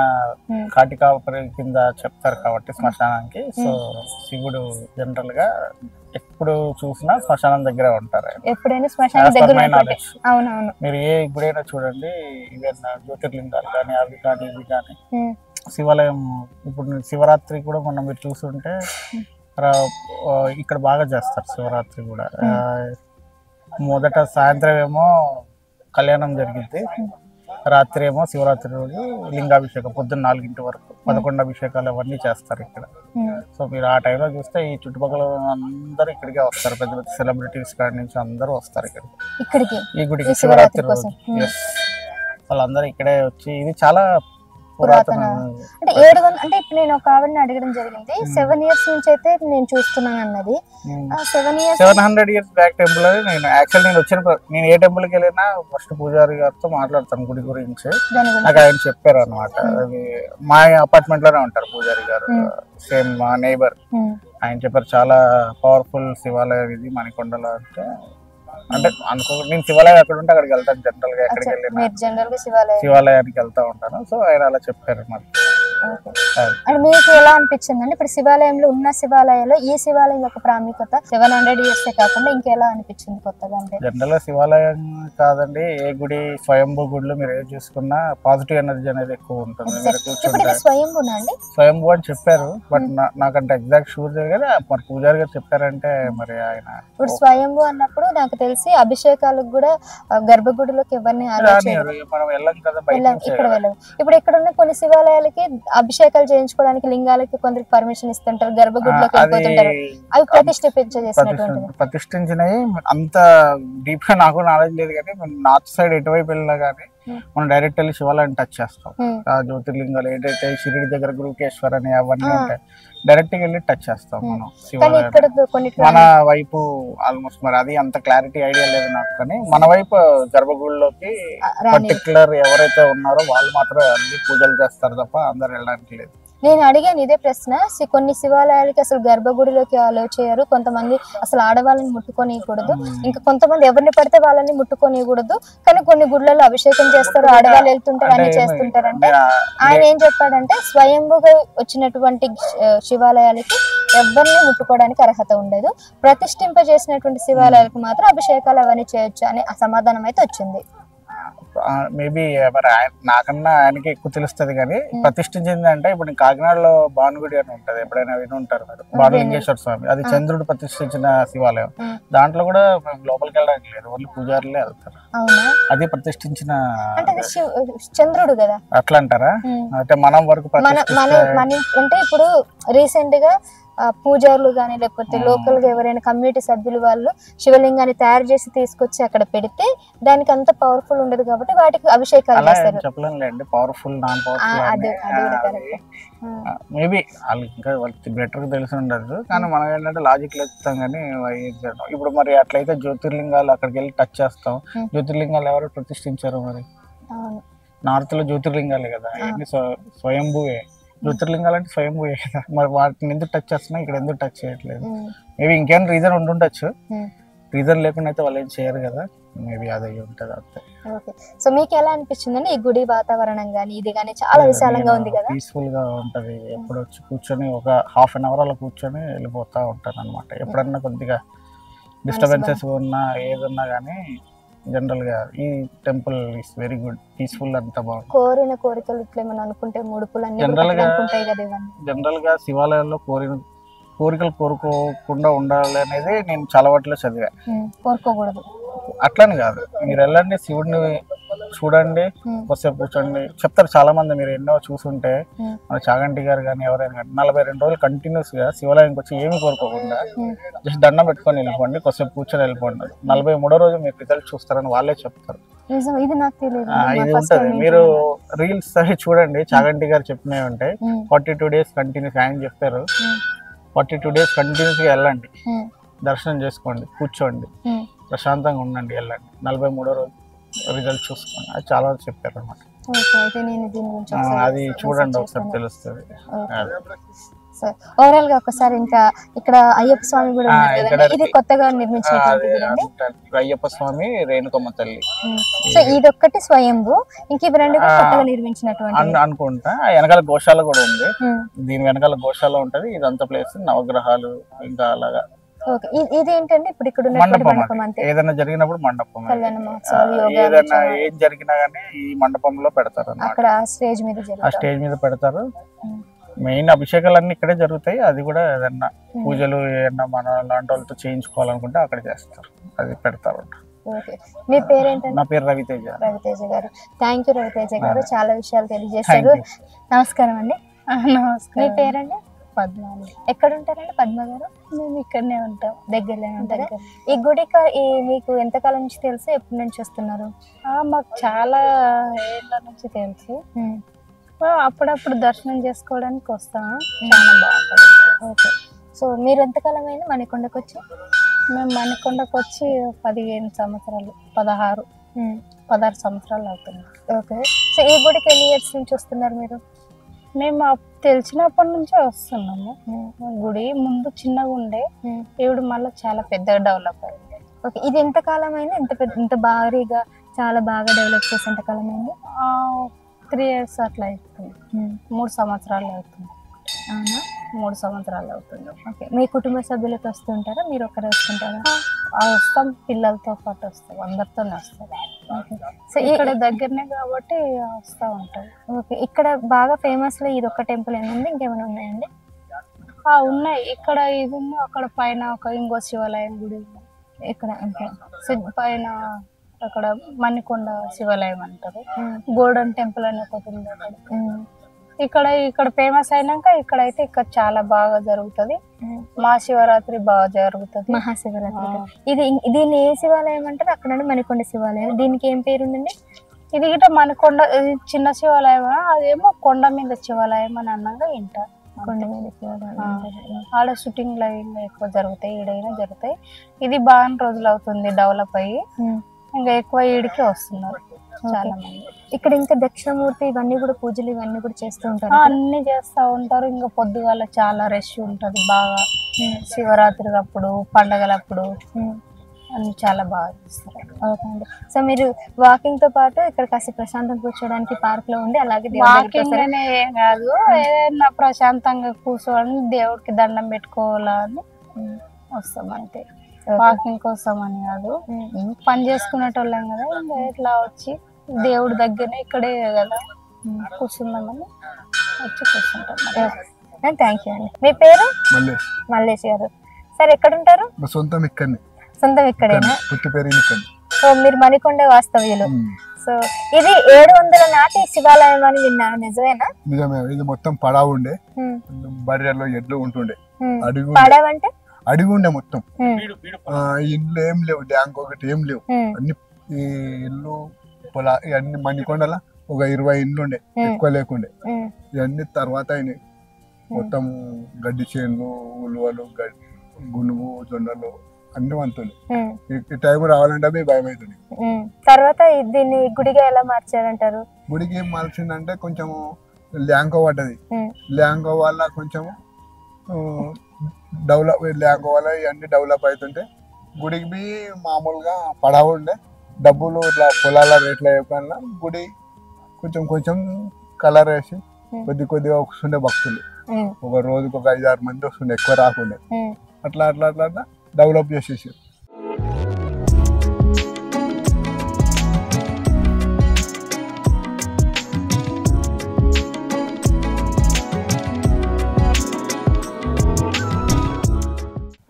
కాటికాపరి కింద చెప్తారు కాబట్టి శ్మశానానికి. సో శివుడు జనరల్ గా ఎప్పుడు చూసినా శ్మశానం దగ్గర ఉంటారు. ఎప్పుడైనా శ్మశానం దగ్గర. అవునవును. మీరు ఏ గుడైనా చూడండి, ఈవెన్ జ్యోతిర్లింగాలు కానీ అవి కానీ ఇవి కానీ శివాలయం. ఇప్పుడు శివరాత్రి కూడా మనం మీరు చూస్తుంటే ఇక్కడ బాగా చేస్తారు శివరాత్రి కూడా. మొదట సాయంత్రం ఏమో కళ్యాణం జరిగింది, రాత్రి ఏమో శివరాత్రి రోజు లింగాభిషేకం పొద్దున్న 4 గంటల వరకు 11 అభిషేకాలు అవన్నీ చేస్తారు ఇక్కడ. సో మీరు ఆ టైంలో చూస్తే ఈ చుట్టుపక్కల అందరూ ఇక్కడికే వస్తారు. పెద్ద పెద్ద సెలబ్రిటీస్ కాడి నుంచి అందరూ వస్తారు ఇక్కడికి, ఈ గుడికి శివరాత్రి రోజు. వాళ్ళందరూ ఇక్కడే వచ్చి, ఇది చాలా పురాతన. అంటే 700 అంటే ఇప్పుడు నేను ఒక ఆవిడని అడగడం జరిగింది, 7 years నుంచి అయితే నేను చూస్తున్నాను అన్నది. 700 years బ్యాక్ టెంపుల్ అది. నేను ఏ టెంపుల్ కి వెళ్ళినా ఫస్ట్ పూజారి గారితో మాట్లాడతాను గుడి గురించి. నాకు ఆయన చెప్పారు అనమాట. అది మా అపార్ట్మెంట్ లోనే ఉంటారు పూజారి గారు, సేమ్ మా నైబర్. ఆయన చెప్పారు చాలా పవర్ఫుల్ శివాలయం ఇది మణికొండలో. అంటే అనుకో నేను శివాలయం ఎక్కడ ఉంటే అక్కడికి వెళ్తాను జనరల్ గా. ఎక్కడికి వెళ్ళినా శివాలయానికి వెళ్తా ఉంటాను. సో ఆయన అలా చెప్పారు మరి. అంటే మీకు ఎలా అనిపించింది అంటే ఇప్పుడు శివాలయంలో ఉన్న శివాలయంలో ఈ శివాలయం యొక్క ప్రాముఖ్యత 700 years కాకుండా ఇంకెలా అనిపించింది కొత్తగా? అంటే జనరల్ గా శివాలయం కాదండి, ఏ గుడి స్వయంభూ గుడిలో మీరు ఏం చూసుకున్నా పాజిటివ్ ఎనర్జీ అనేది ఎక్కువ ఉంటుంది. స్వయంభూనా అండి? స్వయంభూ అని చెప్పారు, బట్ నాకంటే ఎగ్జాక్ట్ షూర్ కదా. మరి పూజారి గారు చెప్పారంటే మరి ఆయన. ఇప్పుడు స్వయంభూ అన్నప్పుడు నాకు తెలిసి అభిషేకాలకు కూడా గర్భగుడిలోకి ఎవరిని మనం వెళ్ళాం కదా, ఇక్కడ వెళ్ళాం. ఇప్పుడు ఇక్కడ ఉన్న కొన్ని శివాలయాలకి అభిషేకాలు చేయించుకోవడానికి లింగాలకి కొందరికి పర్మిషన్ ఇస్తుంటారు, గర్భగుడిలోకి వెళ్ళిపోతుంటారు. అవి ప్రతిష్ఠించినవి అంత డీప్ గా నాకు నాలెడ్జ్ లేదు, కానీ నార్త్ సైడ్ ఎటువైపు వెళ్ళినా కానీ మనం డైరెక్ట్ వెళ్ళి శివాలయం టచ్ చేస్తాం. ఆ జ్యోతిర్లింగాలు ఏంటంటే షిరిడి దగ్గర గురుకేశ్వర్ అని అవన్నీ ఉంటాయి, డైరెక్ట్ గా వెళ్ళి టచ్ చేస్తాం మనం శివాలయం. మన వైపు ఆల్మోస్ట్ మరి అది అంత క్లారిటీ ఐడియా లేదు నాకు, కానీ మన వైపు గర్భగుడిలోకి పర్టికులర్ ఎవరైతే ఉన్నారో వాళ్ళు మాత్రమే అన్ని పూజలు చేస్తారు తప్ప అందరు వెళ్ళడానికి లేదు. నేను అడిగాను ఇదే ప్రశ్న. కొన్ని శివాలయాలకి అసలు గర్భగుడిలోకి అలో చేయరు, కొంతమంది అసలు ఆడవాళ్ళని ముట్టుకోనియకూడదు, ఇంకా కొంతమంది ఎవరిని పడితే వాళ్ళని ముట్టుకోనియకూడదు, కానీ కొన్ని గుళ్ళలో అభిషేకం చేస్తారు, ఆడవాళ్ళు వెళ్తుంటారు, అన్ని చేస్తుంటారు. అంటే ఆయన ఏం చెప్పాడంటే స్వయంభూగా వచ్చినటువంటి శివాలయాలకి ఎవరిని ముట్టుకోవడానికి అర్హత ఉండదు, ప్రతిష్ఠింపజేసినటువంటి శివాలయాలకు మాత్రం అభిషేకాలు అవన్నీ చేయొచ్చు అనే సమాధానం అయితే వచ్చింది. మేబీ మరి నాకన్నా ఆయనకి ఎక్కువ తెలుస్తుంది, కానీ ప్రతిష్ఠించింది అంటే ఇప్పుడు కాకినాడలో భానుగుడి అని ఉంటది, ఎప్పుడైనా విని ఉంటారు మీరు, భానులింగేశ్వర స్వామి. అది చంద్రుడు ప్రతిష్ఠించిన శివాలయం. దాంట్లో కూడా మేము లోపలికి వెళ్ళడానికి లేదు, ఓన్లీ పూజారులే వెళ్తారు. అది ప్రతిష్ఠించిన చంద్రుడు కదా, అట్లా అంటారా? అంటే మనం వరకు అంటే ఇప్పుడు రీసెంట్ గా పూజారులు కానీ లేకపోతే లోకల్ గా ఎవరైనా కమ్యూనిటీ సభ్యులు వాళ్ళు శివలింగాన్ని తయారు చేసి తీసుకొచ్చి అక్కడ పెడితే దానికి అంత పవర్ఫుల్ ఉండదు కాబట్టి వాటికి అభిషేకాలు చేస్తారు. చెప్పలేండి పవర్ఫుల్ నాన్ పవర్ఫుల్ మేబీ వాళ్ళు ఇంకా వాళ్ళకి బెటర్ తెలిసి ఉండదు, కానీ మనం ఏంటంటే లాజిక్ లేస్తాం కానీ ఇప్పుడు మరి అట్లయితే జ్యోతిర్లింగాలు అక్కడికి వెళ్ళి టచ్ చేస్తాం. జ్యోతిర్లింగాలు ఎవరు ప్రతిష్ఠించారు మరి? నార్త్ లో జ్యోతిర్లింగాలే కదా, ఇవన్నీ స్వయంభూవే. జ్యోతిర్లింగాలు అంటే స్వయంభూయే కదా, మరి వాటిని ఎందుకు టచ్ చేస్తున్నా ఇక్కడ ఎందుకు టచ్ చేయట్లేదు? మేబీ ఇంకేమైనా రీజన్ ఉండుండొచ్చు, రీజన్ లేకుండా అయితే వాళ్ళు ఏం చేయరు కదా, మేబీ అది ఉంటుంది అంతే. సో మీకు ఎలా అనిపించిందండి ఈ గుడి వాతావరణం గానీ ఇది గానీ? చాలా విశాలంగా ఉంది కదా, పీస్ఫుల్ గా ఉంటది. ఎప్పుడు వచ్చి కూర్చొని ఒక ½ an hour అలా కూర్చొని వెళ్ళిపోతా ఉంటాను అనమాట. ఎప్పుడన్నా కొద్దిగా డిస్టర్బెన్సెస్ ఉన్నా ఏదన్నా కానీ జనరల్ గా ఈ temple is very good, peaceful, అంతా బాగుంది. కోరిన కోరికలు ఇట్లా ఏమైనా అనుకుంటే ముడుపులు అన్ని అనుకుంటాయి కదా, జనరల్ గా శివాలయంలో కోరికలు కోరుకోకుండా ఉండాలి అనేది నేను చాలా వాటిలో చదివా. కోరుకోకూడదు అట్లని కాదు, మీరు వెళ్ళండి శివుడిని చూడండి, కొద్దిసేపు కూర్చోండి చెప్తారు చాలా మంది. మీరు ఎన్నో చూసుంటే మన చాగంటి గారు కానీ ఎవరైనా కానీ 42 రోజులు కంటిన్యూస్ గా శివాలయానికి వచ్చి ఏమి కోరుకోకుండా జస్ట్ దండం పెట్టుకొని వెళ్ళిపోండి, కొద్దిసేపు కూర్చొని వెళ్ళిపోండి. 43వ రోజు మీరు రిజల్ట్ చూస్తారని వాళ్ళే చెప్తారు. నిజం, ఇది నాకు తెలియదు. ఇది ఉంటది, మీరు రీల్స్ అవి చూడండి, చాగంటి గారు చెప్పినవి ఉంటాయి. 42 days కంటిన్యూస్ ఆయన చెప్తారు. 42 days కంటిన్యూస్ గా వెళ్ళండి, దర్శనం చేసుకోండి, కూర్చోండి, ప్రశాంతంగా ఉండండి, వెళ్ళండి. 43వ రోజు రిజల్ట్ చూసుకోండి. అది చాలా చెప్పారు అనమాట. అది చూడండి ఒకసారి తెలుస్తుంది. ఓవరాల్ గా ఒకసారి ఇంకా ఇక్కడ అయ్యప్ప స్వామి కూడా ఉన్నారు కదండి, ఇది కొత్తగా నిర్మించినటువంటి అయ్యప్ప స్వామి, రేణుకమ్మ తల్లి. సో ఇది ఒక్కటి స్వయంభూ, ఇంక ఇవి రెండు కూడా కొత్తగా నిర్మించినటువంటి అనుకుంటా. వెనకాల గోశాల కూడా ఉంది, దీని వెనకాల గోశాల ఉంటది. ఇదంతా ప్లేస్ నవగ్రహాలు ఇంకా అలాగా. ఇది ఏంటంటే ఇప్పుడు ఇక్కడ మండపం, ఏదైనా జరిగినప్పుడు మండపం, ఏదైనా ఏం జరిగినా గానీ ఈ మండపంలో పెడతారు. అక్కడ స్టేజ్ మీద పెడతారు. మెయిన్ అభిషేకాలన్నీ ఇక్కడే జరుగుతాయి. అది కూడా ఏదన్నా పూజలు ఏదన్నా మన లాంటి వాళ్ళతో చేయించుకోవాలనుకుంటే అక్కడ చేస్తారు, అది పెడతారు. మీ పేరేంటండి? నా పేరు రవితేజ. రవితేజ గారు, థ్యాంక్ యూ రవితేజ గారు, చాలా విషయాలు తెలియజేశారు. నమస్కారం అండి. నమస్కారం. మీ పేరండి? పద్మ. ఎక్కడ ఉంటారండి పద్మ గారు? మేము ఇక్కడనే ఉంటాం, దగ్గరలోనే ఉంటారా? ఈ గుడి మీకు ఎంతకాలం నుంచి తెలుసు, ఎప్పటి నుంచి వస్తున్నారు? మాకు చాలా ఏళ్ళ నుంచి తెలుసు. అప్పుడప్పుడు దర్శనం చేసుకోవడానికి వస్తాము, చాలా బాగుంటుంది. ఓకే. సో మీరు ఎంతకాలం అయింది మణికొండకు వచ్చి? మేము మణికొండకు వచ్చి 15 సంవత్సరాలు, 16 సంవత్సరాలు అవుతుంది. ఓకే. సో ఈ గుడికి ఎన్ని ఇయర్స్ నుంచి వస్తున్నారు మీరు? మేము తెలిసినప్పటి నుంచే వస్తున్నాము. గుడి ముందు చిన్నగా ఉండే, ఇప్పుడు మళ్ళీ చాలా పెద్దగా డెవలప్ అయింది. ఓకే. ఇది ఎంతకాలం అయింది, ఇంత భారీగా చాలా బాగా డెవలప్ చేసి ఎంతకాలం అయింది? 3 years అట్లా అవుతుంది, 3 సంవత్సరాలు అవుతుంది. అవునా? 3 సంవత్సరాలు అవుతుంది. ఓకే. మీ కుటుంబ సభ్యులతో వస్తుంటారా, మీరు ఒకరే వస్తుంటారా? వస్తాం, పిల్లలతో పాటు వస్తాం, అందరితోనే వస్తాం. ఓకే. సో ఇక్కడ దగ్గరనే కాబట్టి వస్తూ ఉంటాం. ఓకే. ఇక్కడ బాగా ఫేమస్ లో ఇది ఒక టెంపుల్ ఏముంది, ఇంకేమైనా ఉన్నాయండి? ఉన్నాయి, ఇక్కడ ఇది ఉంది, అక్కడ పైన ఇంకో శివాలయం గుడి ఇక్కడ. సో పైన అక్కడ మణికొండ శివాలయం అంటారు, గోల్డెన్ టెంపుల్ అని ఒకటి ఉంది. ఇక్కడ ఫేమస్ అయినాక ఇక్కడైతే ఇక్కడ చాలా బాగా జరుగుతుంది. మహాశివరాత్రి బాగా జరుగుతుంది. మహాశివరాత్రి. దీన్ని ఏ శివాలయం అంటారు? అక్కడ మణికొండ శివాలయం. దీనికి ఏం పేరు ఉందండి? ఇది గిట్ట మణికొండ చిన్న శివాలయం, అదేమో కొండ మీద శివాలయం అని అన్నాక వింటారు. కొండ మీద శివాలయం. ఆడ షూటింగ్ లైవ్ ఎక్కువ జరుగుతాయి, ఈడైనా జరుగుతాయి. ఇది బాగా రోజులు అవుతుంది డెవలప్ అయ్యి, ఇంకా ఎక్కువ ఈడికి వస్తున్నారు చాలా మంది. ఇక్కడ ఇంకా దక్షిణమూర్తి ఇవన్నీ కూడా పూజలు ఇవన్నీ కూడా చేస్తూ ఉంటారు, అన్ని చేస్తూ ఉంటారు. ఇంకా పొద్దుగాల చాలా రష్ ఉంటది బాగా, శివరాత్రి అప్పుడు, పండగలప్పుడు అన్ని చాలా బాగా చేస్తారు. ఓకే అండి. సో మీరు వాకింగ్ తో పాటు ఇక్కడ కాస్త ప్రశాంతంగా కూర్చోడానికి పార్క్ లో ఉండి, అలాగే వాకింగ్ అనే ఏం కాదు, ఏదైనా ప్రశాంతంగా కూర్చోవాలని, దేవుడికి దండం పెట్టుకోవాలని వస్తాం అంతే. వాకింగ్ కోసం అని కాదు, పని చేసుకునేటోళ్ళం కదా, ఇంకా ఇట్లా వచ్చి దేవుడి దగ్గరనే ఇక్కడే కదా కూర్చుందామని వచ్చి కూర్చుంటాం. థ్యాంక్ యూ అండి. మీ పేరు? మల్లేష్ గారు. సార్ ఎక్కడ ఉంటారు? సొంతం ఇక్కడనే. సొంతం ఇక్కడేనా? పుట్టి పేరు ఇక్కడ. సో మీరు మణికొండ వాస్తవ్యులు. సో ఇది 700 నాటి శివాలయం అని విన్నాను, నిజమేనా? నిజమే. ఇది మొత్తం పడావు ఉండే, బర్రెలో ఎడ్లు ఉంటుండే. పడావు అంటే అడిగి ఉండే మొత్తం. ఇల్లు ఏం లేవు, డ్యాంక్ ఒకటి ఏం లేవు. అన్ని ఈ ఇల్లు పొలా ఇవన్నీ మణికొండల ఒక 20 ఇల్లు ఉండే, ఎక్కువ లేకుండే. ఇవన్నీ తర్వాత అయినాయి. మొత్తం గడ్డి చేనులు, ఉలువలు, గునుగు, జొన్నలు అన్ని వంతులు. ఈ టైం రావాలంటే అవి భయం అవుతుంది. తర్వాత దీన్ని గుడిగా ఎలా మార్చారంటారు? గుడికి ఏం మార్చిందంటే కొంచెం ల్యాంకో పడ్డది. ల్యాంకో వల్ల కొంచెం డెవలప్, ల్యాంకో వల్ల ఇవన్నీ డెవలప్ అవుతుంటే గుడికి బి మామూలుగా పడావు ఉండే, డబ్బులు ఇట్లా పొలాల రేట్ల కన్నా గుడి కొంచెం కొంచెం కలర్ వేసి కొద్దిగా వస్తుండే భక్తులు. ఒక రోజుకి ఒక 5-6 మంది వస్తుండే, ఎక్కువ రాకుండే. అట్లా అట్లా అట్లా అట్లా డెవలప్ చేసేసి.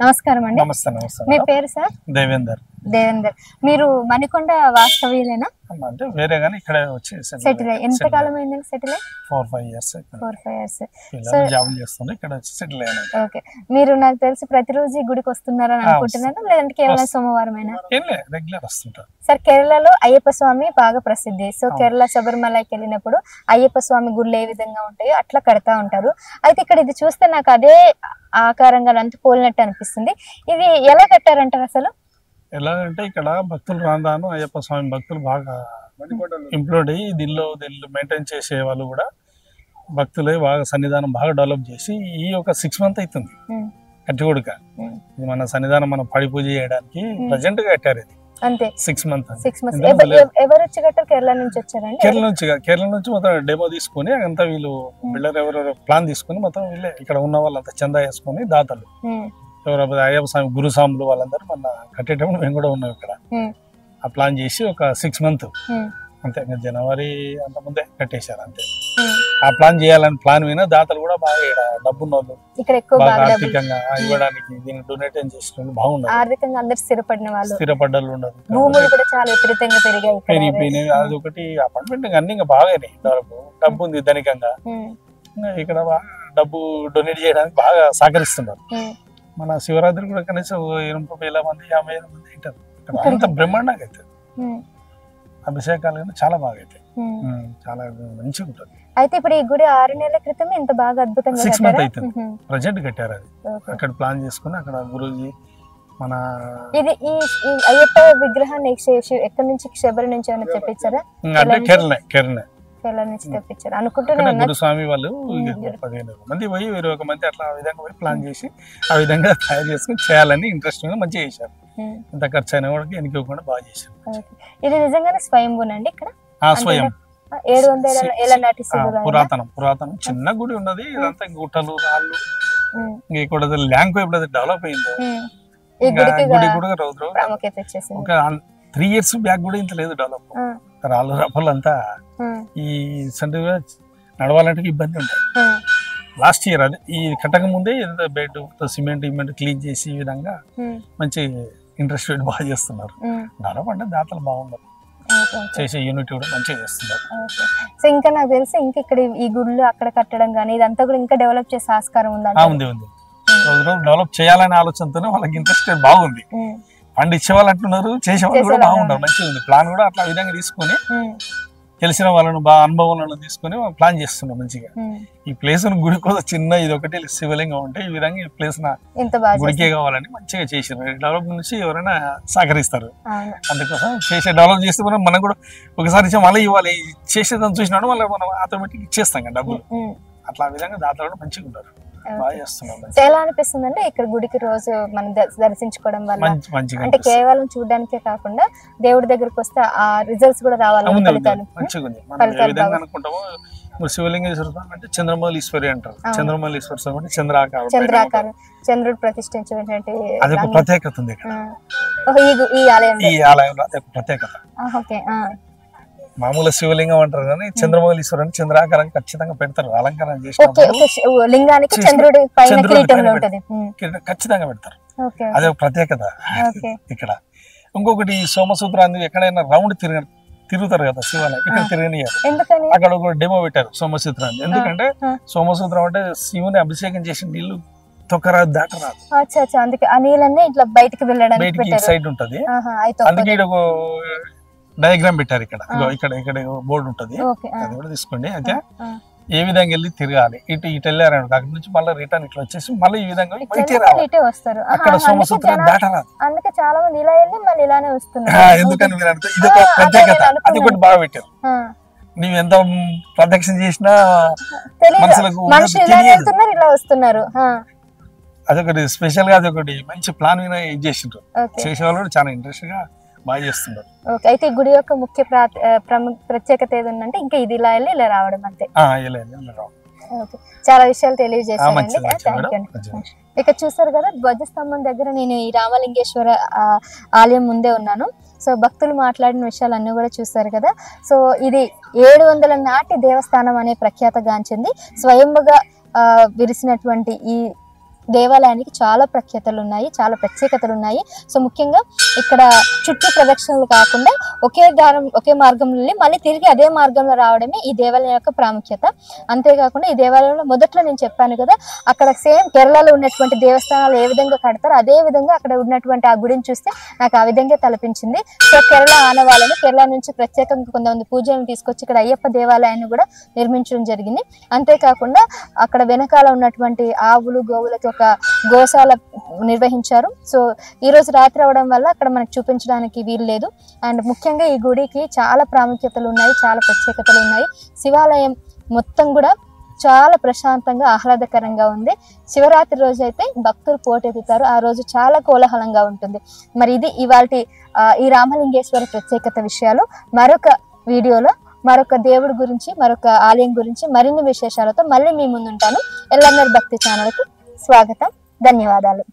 నమస్కారం అండి. నమస్తే. మీ పేరు సార్? దేవేందర్. దేవేందర్, మీరు మణికొండ వాస్తవ్యులేనా? అంటే వేరే కానీ ఇక్కడ వచ్చి సెటిల్ అయ్యి ఎంత కాలం అయిందండి సెటిల్ అయ్యి? 4-5 years. 4-5 years. పిల్లలు జాబులు చేస్తుండే ఇక్కడ వచ్చి సెటిల్ అయ్యాను. ఓకే, మీరు నాకు తెలిసి ప్రతిరోజు ఈ గుడికి వస్తున్నారని అనుకుంటున్నాను, లేదంటే కేవలం సోమవారమేనా? ఏం లేదు, రెగ్యులర్ వస్తుంటారు. సార్, కేరళలో అయ్యప్ప స్వామి బాగా ప్రసిద్ధి. సో కేరళ శబరిమలకి వెళ్ళినప్పుడు అయ్యప్ప స్వామి గుళ్ళు ఏ విధంగా ఉంటాయో అట్లా కడతా ఉంటారు. అయితే ఇక్కడ ఇది చూస్తే నాకు అదే ఆకారంగా అంత పోలినట్టు అనిపిస్తుంది. ఇది ఎలా కట్టారంటారు అసలు? ఎలాగంటే ఇక్కడ భక్తులు రాను అయ్యప్ప స్వామి భక్తులు బాగా ఇంప్లూడ్ అయ్యి దీనిలో మెయింటైన్ చేసే వాళ్ళు కూడా భక్తులే బాగా సన్నిధానం బాగా డెవలప్ చేసి ఈ ఒక 6 months అవుతుంది కట్టిగూడక. ఇది మన సన్నిధానం మనం పడి పూజ చేయడానికి ప్రజెంట్ గా కట్టారు. ఇది అంతే 6 months. ఎవరు వచ్చి కట్టారు? కేరళ నుంచి వచ్చారండి? కేరళ నుంచి మొత్తం డెమో తీసుకుని అంతా వీళ్ళు బిల్డర్ ఎవరెవరు ప్లాన్ తీసుకుని మొత్తం వీళ్ళే ఇక్కడ ఉన్న వాళ్ళంతా చందా వేసుకుని దాతలు ఎవరు అయ్యప్ప స్వామి గురుస్వాములు వాళ్ళందరూ మన కట్టేటప్పుడు మేము కూడా ఉన్నాం ఇక్కడ. ఆ ప్లాన్ చేసి ఒక 6 months అంతే, జనవరి అంత ముందే కట్టేశారు అంతే. ఆ ప్లాన్ చేయాలని ప్లాన్ మీద దాతలు కూడా బాగా డబ్బున్న వాళ్ళు బాగా ఆర్థికంగా ఇవ్వడానికి దీన్ని డొనేట్ చేసిన బాగున్నారు. ఆర్థికంగా అందరు స్థిరపడిన వాళ్ళు, స్థిరపడ్డలు ఉండదు, భూములు కూడా చాలా విపరీతంగా పెరిగిపోయినాయి. అది ఒకటి అపార్ట్మెంట్ అన్ని ఇంకా బాగానే డబ్బు ఉంది ధనికంగా. ఇక్కడ డబ్బు డొనేట్ చేయడానికి బాగా సహకరిస్తున్నారు. మన శివరాత్రి కూడా కనీసం 80,000 మంది 50,000 మంది ఉంటారు. అంత బ్రహ్మాండంగా అవుతుంది అభిషేకాలు, చాలా బాగా అవుతాయి, చాలా మంచిగా ఉంటుంది. అయితే ఇప్పుడు ఈ గుడి 6 నెలల క్రితం ఇంత బాగా అద్భుతంగా 6 months అవుతుంది ప్రజెంట్ కట్టారు. అది అక్కడ ప్లాన్ చేసుకుని అక్కడ గురూజీ మన ఇది ఈ అయ్యప్ప విగ్రహాన్ని ఎక్కడి నుంచి శబరి నుంచి ఏమైనా తెప్పించారా? అంటే కేరళ నుంచి తెప్పించారు అనుకుంటున్నా. గురుస్వామి వాళ్ళు 15 మంది పోయి 21 మంది అట్లా ఆ విధంగా పోయి ప్లాన్ చేసి ఆ విధంగా తయారు చేసుకుని చేయాలని ఇంట్రెస్ట్ మీద మంచిగా చేశారు. ఇంత ఖర్చు అయినా కూడా ఎన్నికోకుండా బాగా చేశారు. ఇది నిజంగానే స్వయంభూనండి ఇక్కడ? స్వయం 700 ఏళ్ల నాటి పురాతనం చిన్న గుడి ఉన్నది. ఇదంతా గుట్టలు రాళ్ళు ఇక్కడ ల్యాండ్ ఎప్పుడైతే డెవలప్ అయిందో గుడి కూడా ఒక 3 years బ్యాక్ కూడా ఇంత లేదు డెవలప్. రాళ్ళు రప్పలు అంతా ఈ సెంటర్ నడవాలంటే ఇబ్బంది ఉంటాయి. లాస్ట్ ఇయర్ అది ఈ కట్టక ముందే బెడ్ సిమెంట్ క్లీన్ చేసి ఈ విధంగా మంచి ఇంట్రెస్ట్ బాగా చేస్తున్నారు. డెవలప్ అంటే దాతలు బాగున్నారు, చేసే యూనిట్ కూడా మంచిగా చేస్తున్నారు. సో ఇంకా నాకు తెలిసి ఇంకా ఇక్కడ ఈ గుళ్ళు అక్కడ కట్టడం కానీ ఇదంతా కూడా ఇంకా డెవలప్ చేసే ఆస్కారం ఉందా? ఉంది రోజు రోజు డెవలప్ చేయాలనే ఆలోచనతోనే వాళ్ళకి ఇంట్రెస్ట్ బాగుంది. ఫండ్ ఇచ్చేవాళ్ళు అంటున్నారు, చేసేవాళ్ళు కూడా బాగుంటారు, మంచిగా ఉంది. ప్లాన్ కూడా అట్లా విధంగా తీసుకుని తెలిసిన వాళ్ళను బాగా అనుభవం తీసుకుని ప్లాన్ చేస్తున్నాం మంచిగా. ఈ ప్లేస్ గుడి కోసం చిన్న ఇది ఒకటి శివలింగం ఉంటే ఈ విధంగా ఈ ప్లేస్ గుడికే కావాలని మంచిగా చేసారు. డెవలప్మెంట్ నుంచి ఎవరైనా సహకరిస్తారు. అందుకోసం చేసే డెవలప్ చేస్తే మనం కూడా ఒకసారి మళ్ళీ ఇవ్వాలి, చేసేదాన్ని చూసినాడు మళ్ళీ మనం ఆటోమేటిక్ ఇచ్చేస్తాం కదా డబ్బులు. అట్లా విధంగా దాంట్లో కూడా మంచిగా ఉంటారు, బాగా చేస్తున్నాం. ఎలా అనిపిస్తుంది అంటే ఇక్కడ గుడికి రోజు మనం దర్శించుకోవడం వల్ల అంటే కేవలం చూడడానికే కాకుండా దేవుడి దగ్గరకు వస్తే ఆ రిజల్ట్స్ కూడా రావాలి. మంచిగా ఉంది. మనం ఏ విధంగా అనుకుంటామో శివలింగేశ్వర స్వామి అంటే చంద్రమౌళీశ్వరి అంటారు. చంద్రమౌళీశ్వర స్వామి అంటే చంద్రాకారం, చంద్రుడు ప్రతిష్ఠించినటువంటి అది ఒక ప్రత్యేకత ఉంది ఇక్కడ ఈ ఆలయంలో. అదే ప్రత్యేకత. మామూలు శివలింగం అంటారు కానీ చంద్రమౌళీశ్వరు అని చంద్రాకారం ఖచ్చితంగా పెడతారు. అలంకరణ చేసిన లింగానికి చంద్రుడి ఖచ్చితంగా పెడతారు. అదే ఒక ప్రత్యేకత ఇక్కడ. ఇంకొకటి సోమసూత్రాన్ని ఎక్కడైనా రౌండ్ తిరుగుతారు కదా శివాలయం, ఇక్కడ తిరగనియారు. అక్కడ ఒక డెమో పెట్టారు సోమసూత్రాన్ని. ఎందుకంటే సోమసూత్రం అంటే శివుని అభిషేకం చేసిన నీళ్లు తొక్కరాదు, దాటరాదు. అందుకే ఆ నీళ్ళన్నీ ఇట్లా బయటికి బయటికి సైడ్ ఉంటది. అందుకే ఒక డయాగ్రామ్ పెట్టారు ఇక్కడ. ఇక్కడ బోర్డు ఉంటది, అది కూడా తీసుకోండి. అయితే ఏ విధంగా వెళ్ళి తిరగాలి, ఇటు వెళ్ళారు అక్కడి నుంచి మళ్ళీ రిటర్న్ ఇట్లా వచ్చేసి మళ్ళీ ఈ విధంగా వస్తారు. అక్కడ సోమసూత్రం దాటరాదు. అందుకే చాలా మంది ఇలా వెళ్ళి మళ్ళీ ఇలానే వస్తున్నారు. ఎందుకని మీరు అంటే ఇది ఒక ప్రత్యేకత, అది ఒకటి బాగా పెట్టారు. నీవు ఎంత ప్రదక్షిణ చేసినా ఇలా వస్తున్నారు. అదొకటి స్పెషల్ గా అదొకటి మంచి ప్లాన్ మీద ఇది చేసిండ్రు. చేసేవాళ్ళు కూడా చాలా ఇంట్రెస్ట్ గా బాగా చేస్తున్నారు. అయితే ఈ గుడి యొక్క ముఖ్య ప్రత్యేకత ఏదంటే ఇంకా ఇది ఇలా వెళ్ళి ఇలా రావడం అంతే. చాలా విషయాలు తెలియజేశారండి. ఇక చూసారు కదా ధ్వజస్తంభం దగ్గర నేను ఈ రామలింగేశ్వర ఆలయం ముందే ఉన్నాను. సో భక్తులు మాట్లాడిన విషయాలన్నీ కూడా చూసారు కదా. సో ఇది 700 నాటి దేవస్థానం అనే ప్రఖ్యాతగాంచింది. స్వయంగా విరిసినటువంటి ఈ దేవాలయానికి చాలా ప్రఖ్యాతలు ఉన్నాయి, చాలా ప్రత్యేకతలు ఉన్నాయి. సో ముఖ్యంగా ఇక్కడ చుట్టూ ప్రదక్షిణలు కాకుండా ఒకే మార్గంలో వెళ్ళి మళ్ళీ తిరిగి అదే మార్గంలో రావడమే ఈ దేవాలయం యొక్క ప్రాముఖ్యత. అంతేకాకుండా ఈ దేవాలయంలో మొదట్లో నేను చెప్పాను కదా, అక్కడ సేమ్ కేరళలో ఉన్నటువంటి దేవస్థానాలు ఏ విధంగా కడతారో అదే విధంగా అక్కడ ఉన్నటువంటి ఆ గుడిని చూస్తే నాకు ఆ విధంగా తలపించింది. సో కేరళ ఆనవాళ్ళని, కేరళ నుంచి ప్రత్యేకంగా కొంతమంది పూజలను తీసుకొచ్చి ఇక్కడ అయ్యప్ప దేవాలయాన్ని కూడా నిర్మించడం జరిగింది. అంతేకాకుండా అక్కడ వెనకాల ఉన్నటువంటి ఆవులు గోవులతో ఒక గోశాల నిర్వహించారు. సో ఈ రోజు రాత్రి అవడం వల్ల అక్కడ మనకు చూపించడానికి వీలు లేదు. అండ్ ముఖ్యంగా ఈ గుడికి చాలా ప్రాముఖ్యతలు ఉన్నాయి, చాలా ప్రత్యేకతలు ఉన్నాయి. శివాలయం మొత్తం కూడా చాలా ప్రశాంతంగా ఆహ్లాదకరంగా ఉంది. శివరాత్రి రోజు అయితే భక్తులు పోటెత్తుతారు, ఆ రోజు చాలా కోలాహలంగా ఉంటుంది. మరి ఇది ఇవాల్టి ఈ రామలింగేశ్వర ప్రత్యేకత విషయాలు. మరొక వీడియోలో మరొక దేవుడి గురించి, మరొక ఆలయం గురించి మరిన్ని విశేషాలతో మళ్ళీ మీ ముందుంటాను. ఎల్లన్నర్ భక్తి ఛానల్కి స్వాగతం, ధన్యవాదాలు.